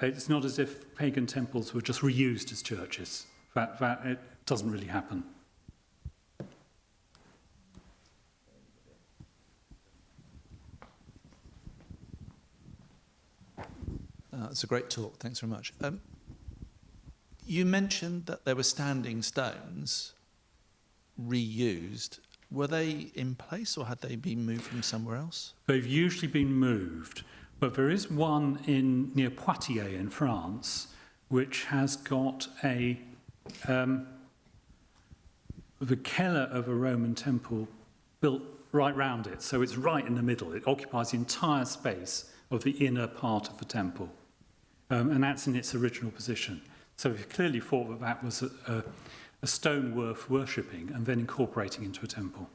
It's not as if pagan temples were just reused as churches. That it doesn't really happen. It's a great talk. Thanks very much. You mentioned that there were standing stones reused. Were they in place or had they been moved from somewhere else? They've usually been moved, but there is one near Poitiers in France which has got the keller of a Roman temple built right round it, so it's right in the middle. It occupies the entire space of the inner part of the temple, and that's in its original position. So we clearly thought that that was a stone worth worshipping and then incorporating into a temple.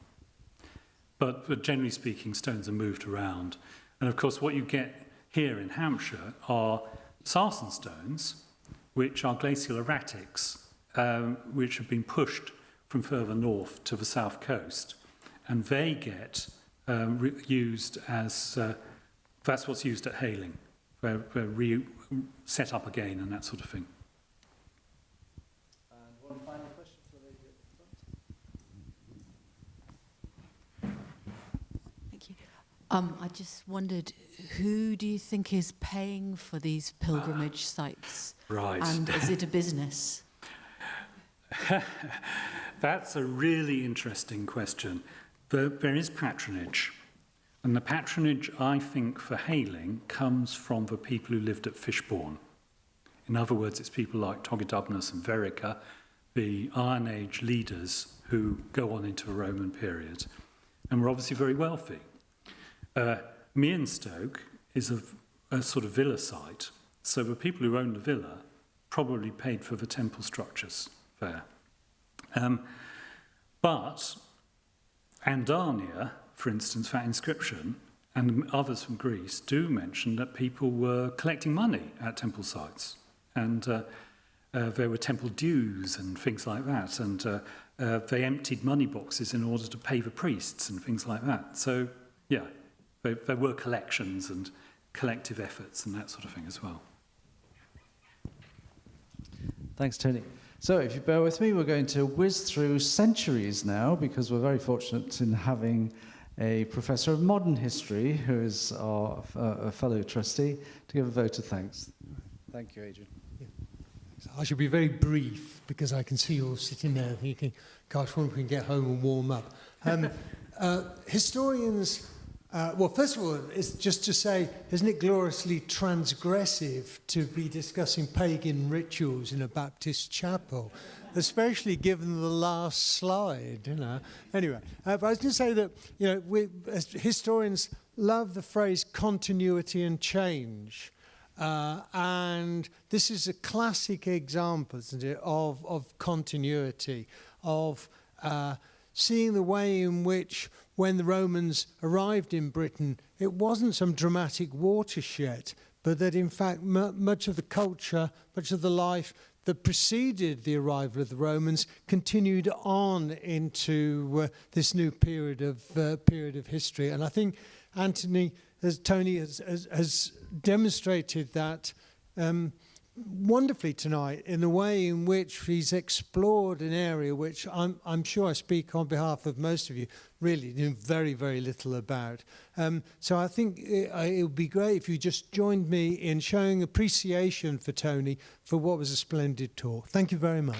But generally speaking, stones are moved around. And of course, what you get here in Hampshire are sarsen stones, which are glacial erratics, which have been pushed from further north to the south coast. And they get used as, that's what's used at hailing. They're set up again and that sort of thing. And one final question for the lady at the front. Thank you. I just wondered, who do you think is paying for these pilgrimage sites? Right. And is it a business? That's a really interesting question. There is patronage. And the patronage, I think, for hailing comes from the people who lived at Fishbourne. In other words, it's people like Togedubnus and Verica, the Iron Age leaders who go on into the Roman period, and were obviously very wealthy. Mearnstoke is a sort of villa site, so the people who owned the villa probably paid for the temple structures there. But Andania, for instance, that inscription, and others from Greece do mention that people were collecting money at temple sites. And there were temple dues and things like that. And they emptied money boxes in order to pay the priests and things like that. So, yeah, there were collections and collective efforts and that sort of thing as well. Thanks, Tony. So if you bear with me, we're going to whiz through centuries now, because we're very fortunate in having a professor of modern history who is our a fellow trustee to give a vote of thanks. Thank you, Adrian. I shall be very brief because I can see you all sitting there thinking, gosh, when we can get home and warm up. Historians, well, first of all, it's just to say, isn't it gloriously transgressive to be discussing pagan rituals in a Baptist chapel, especially given the last slide, you know. Anyway, but I was going to say that, you know, we, as historians, love the phrase continuity and change. And this is a classic example, isn't it, of continuity, of seeing the way in which, when the Romans arrived in Britain, it wasn't some dramatic watershed, but that in fact much of the culture, much of the life that preceded the arrival of the Romans continued on into this new period of history. And I think Tony has demonstrated that wonderfully tonight in the way in which he's explored an area which I'm sure I speak on behalf of most of you really knew very, very little about. So I think it would be great if you just joined me in showing appreciation for Tony for what was a splendid talk. Thank you very much.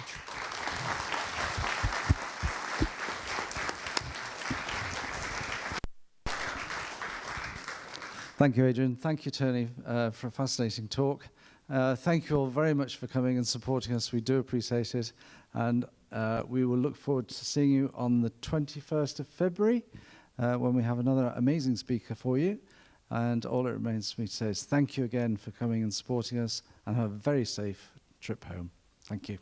Thank you, Adrian. Thank you, Tony, for a fascinating talk. Thank you all very much for coming and supporting us. We do appreciate it. And we will look forward to seeing you on the 21st of February when we have another amazing speaker for you. And all it remains for me to say is thank you again for coming and supporting us, and have a very safe trip home. Thank you.